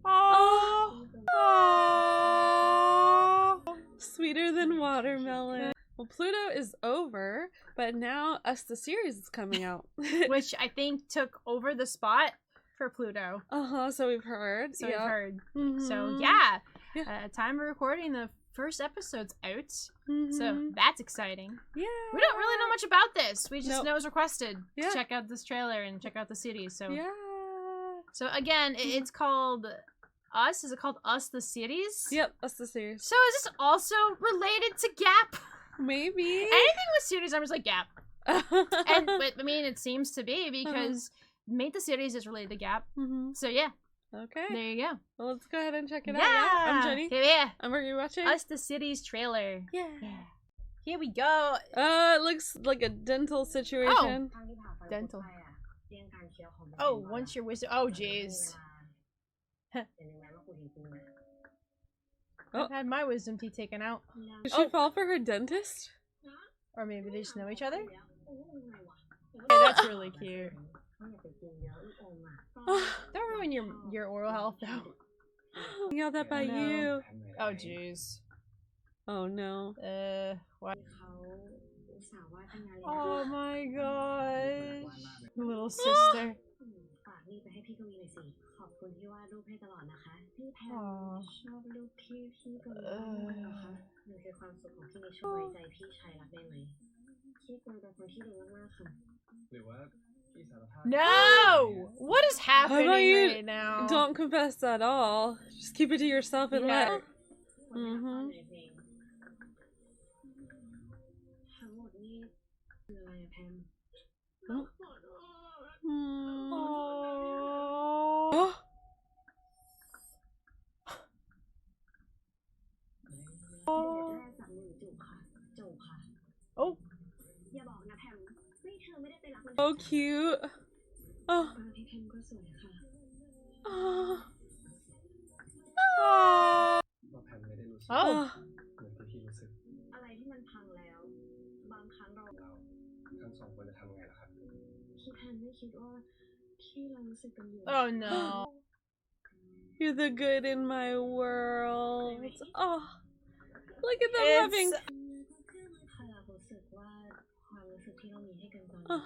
Oh, oh, sweeter than watermelon. Well, Pluto is over, but now Us the series is coming out. Which I think took over the spot for Pluto. So we've heard. So we've heard. Mm-hmm. So yeah. Time of recording, the first episode's out. So that's exciting. Yeah. We don't really know much about this. We just know it's requested to Yeah. check out this trailer and check out the series. So Yeah. So again, it's called Us. Is it called Us the series? Yep, Us the series. So is this also related to Gap? Maybe. Anything with series, I'm just like Gap. But I mean, it seems to be because Made the Series is related to Gap. So yeah. Okay. There you go. Well, let's go ahead and check it out. Yeah. Yeah. I'm Jenny. Yeah. And we're watching Us the Series trailer. Yeah. Here we go. It looks like a dental situation. Dental. Oh, once your wisdom. Oh, jeez. I've had my wisdom teeth taken out. Did she fall for her dentist? Or maybe they just know each other? Yeah, that's really cute. Don't ruin your oral health, though. Yelled that by you. Oh, jeez. Oh, no. What? Oh my gosh. Little sister. No! What is happening right now? Don't confess at all. Just keep it to yourself and let. Oh. So cute. Oh. Oh. Oh. Oh no. You're the good in my world. Oh. Look at them having. Oh.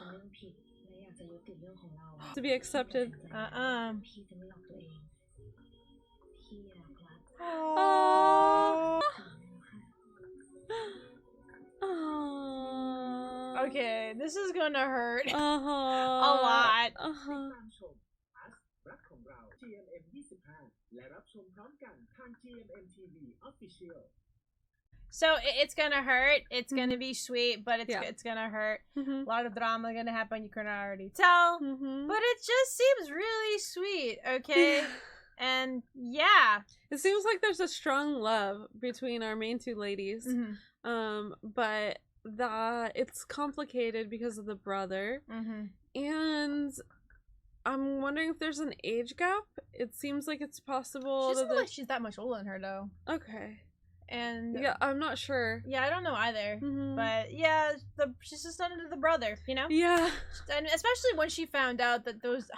To be accepted. Oh. Okay, this is gonna hurt a lot. So it's gonna hurt. It's gonna be sweet, but it's gonna hurt. A lot of drama gonna happen. You can already tell, but it just seems really sweet. Okay, and yeah, it seems like there's a strong love between our main two ladies. But that it's complicated because of the brother, and I'm wondering if there's an age gap. It seems like it's possible. She doesn't look like she's that much older than her, though. Okay. And yeah, I'm not sure. Yeah, I don't know either. But yeah, she's just under the brother, you know? Yeah. And especially when she found out that those...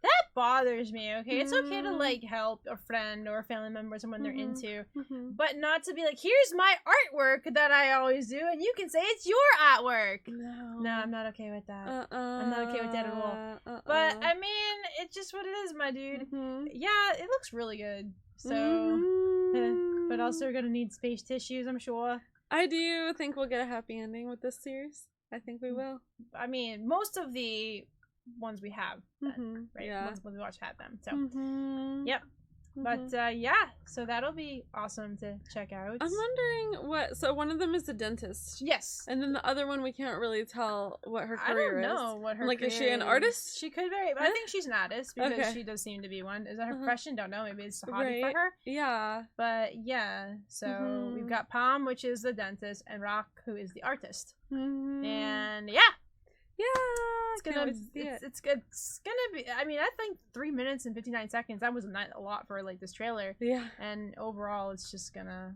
That bothers me, okay? It's okay to, like, help a friend or a family member, someone they're into. But not to be like, here's my artwork that I always do, and you can say it's your artwork. No, I'm not okay with that. I'm not okay with that at all. But, I mean, it's just what it is, my dude. Yeah, it looks really good. So, but also we're gonna need space tissues, I'm sure. I do think we'll get a happy ending with this series. I think we will. I mean, most of the ones we have, right? Yeah. Ones we watch have them. So, yep. But yeah, so that'll be awesome to check out. I'm wondering what. So one of them is a dentist. Yes. And then the other one we can't really tell what her career is. I don't know what her like. Career Is she an artist? She could very. But I think she's an artist because she does seem to be one. Is that her profession? Don't know. Maybe it's a hobby for her. Yeah. But yeah, so we've got Palm, which is the dentist, and Rock, who is the artist. And yeah. Yeah, it's gonna be. I mean, I think 3 minutes and 59 seconds. That was not a lot for like this trailer. Yeah. And overall, it's just gonna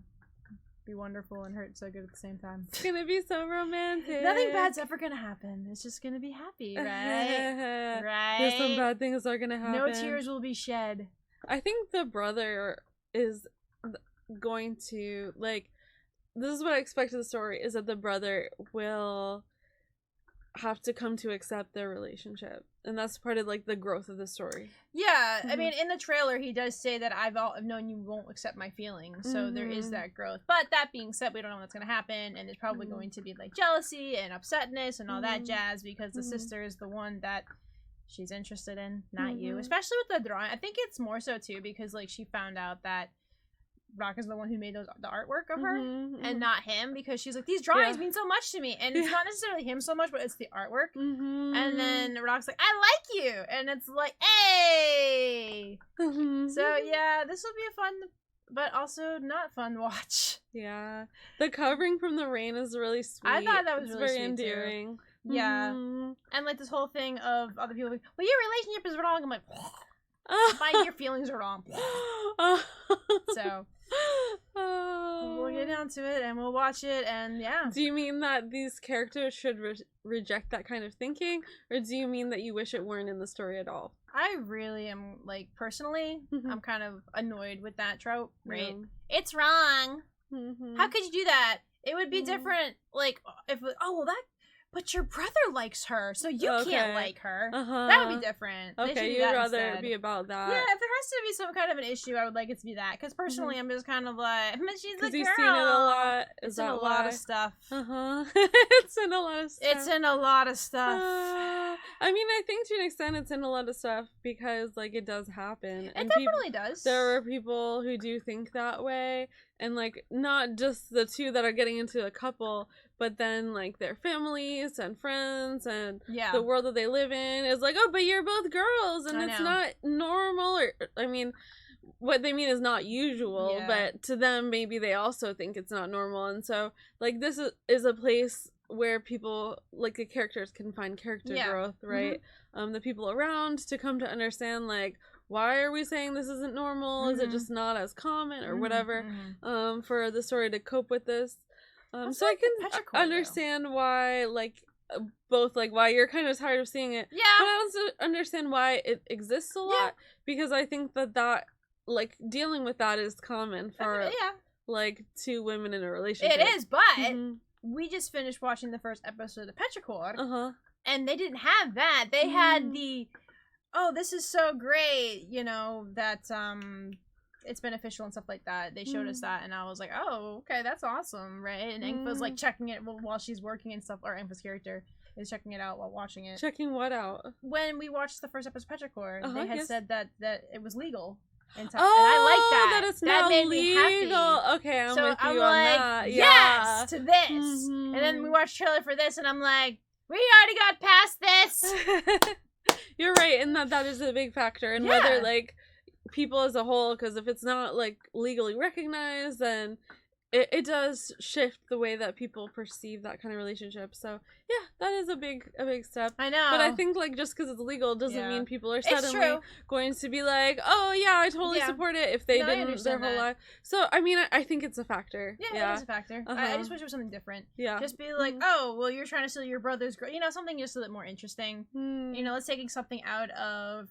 be wonderful and hurt so good at the same time. It's gonna be so romantic. Nothing bad's ever gonna happen. It's just gonna be happy, right? Right. There's some bad things are gonna happen. No tears will be shed. I think the brother is going to, like, this is what I expect of the story, is that the brother will have to come to accept their relationship, and that's part of, like, the growth of the story. Yeah, I mean, in the trailer he does say that I've known you won't accept my feelings, so there is that growth. But that being said, we don't know what's going to happen, and there's probably going to be, like, jealousy and upsetness and all that jazz, because the sister is the one that she's interested in, not you. Especially with the drawing. I think it's more so too because, like, she found out that Rock is the one who made the artwork of her and not him, because she's like, these drawings mean so much to me, and it's not necessarily him so much, but it's the artwork. And then Rock's like, I like you, and it's like, hey. So yeah, this will be a fun but also not fun watch. Yeah, the covering from the rain is really sweet. I thought that was it's really very sweet endearing. Too. Yeah, and like this whole thing of other people like, well, your relationship is wrong. I'm like, your feelings are wrong. So we'll get down to it and we'll watch it, and yeah. Do you mean that these characters should reject that kind of thinking, or do you mean that you wish it weren't in the story at all? I really am, like, personally, I'm kind of annoyed with that trope, right? It's wrong. How could you do that? It would be different, like, if, oh, well, but your brother likes her, so you can't like her. That would be different. Okay, you'd rather it be about that. Yeah, if there has to be some kind of an issue, I would like it to be that. Because personally, I'm just kind of like, she's a girl. You've seen it a lot. It's in a lot of stuff. It's in a lot of stuff. It's in a lot of stuff. I mean, I think to an extent it's in a lot of stuff because, like, it does happen. It definitely does. There are people who do think that way. And, like, not just the two that are getting into a couple, but then, like, their families and friends and the world that they live in is like, oh, but you're both girls and it's not normal. Or, I mean, what they mean is not usual, but to them, maybe they also think it's not normal. And so, like, this is a place where people, like, the characters can find character growth, right? The people around to come to understand, like, why are we saying this isn't normal? Is it just not as common or whatever? For the story to cope with this. So I can understand why, like, both, like, why you're kind of tired of seeing it. Yeah. But I also understand why it exists a lot. Because I think that, like, dealing with that is common for, like, two women in a relationship. It is, but we just finished watching the first episode of Petrichor. And they didn't have that. They had the, oh, this is so great, you know, that it's beneficial and stuff like that. They showed us that, and I was like, oh, okay, that's awesome, right? And Engfa's like checking it while she's working and stuff, or Engfa's character is checking it out while watching it. Checking what out? When we watched the first episode of Petrichor, they had said that it was legal. And oh, and I like that it's that now made legal. Me happy. Okay, I'm so with you I'm on like, that. Yes to this. And then we watched trailer for this, and I'm like, we already got past this. You're right, and that is a big factor, and whether, like, people as a whole, because if it's not, like, legally recognized, then it does shift the way that people perceive that kind of relationship. So yeah, that is a big step. I know, but I think, like, just because it's legal doesn't mean people are suddenly going to be like, oh yeah, I totally support it if they didn't their whole life. So I mean, I think it's a factor. Yeah, it is a factor. I just wish it was something different. Yeah, just be like, oh, well, you're trying to steal your brother's girl, you know, something just a little more interesting. You know, let's taking something out of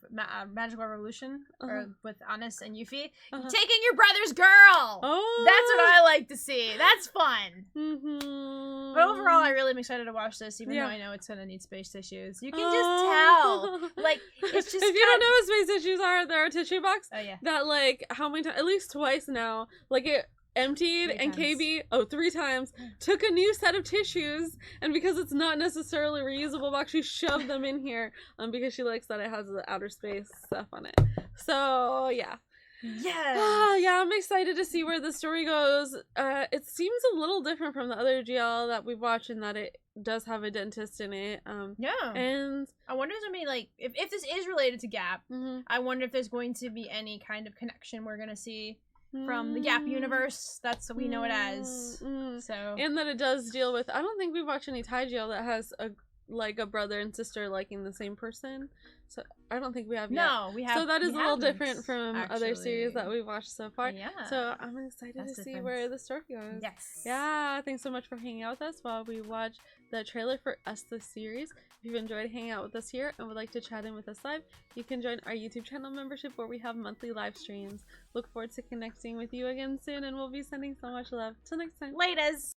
Magical Revolution or with Anis and Yuffie, taking your brother's girl. Oh, that's what I like to see. That's fun. But overall, I really am excited to watch this, even though I know it's gonna need space tissues. You can just tell. Like, it's just, if you don't know what space tissues are, they're a tissue box that, like, how many times, at least twice now, like, it emptied and KB 3 times took a new set of tissues, and because it's not necessarily reusable box, she shoved them in here because she likes that it has the outer space stuff on it. So yeah. Yeah, I'm excited to see where the story goes. It seems a little different from the other GL that we've watched in that it does have a dentist in it. And I wonder if there's gonna be, like, if this is related to Gap, I wonder if there's going to be any kind of connection we're gonna see from the Gap universe. That's what we know it as. So, and that it does deal with, I don't think we've watched any Thai GL that has a brother and sister liking the same person. So I don't think we have yet. No, we have. So that is a little different from other series that we've watched so far. Yeah. So I'm excited to see where the story goes. Yes. Yeah. Thanks so much for hanging out with us while we watch the trailer for Us the series. If you've enjoyed hanging out with us here and would like to chat in with us live, you can join our YouTube channel membership where we have monthly live streams. Look forward to connecting with you again soon, and we'll be sending so much love. Till next time. Laters!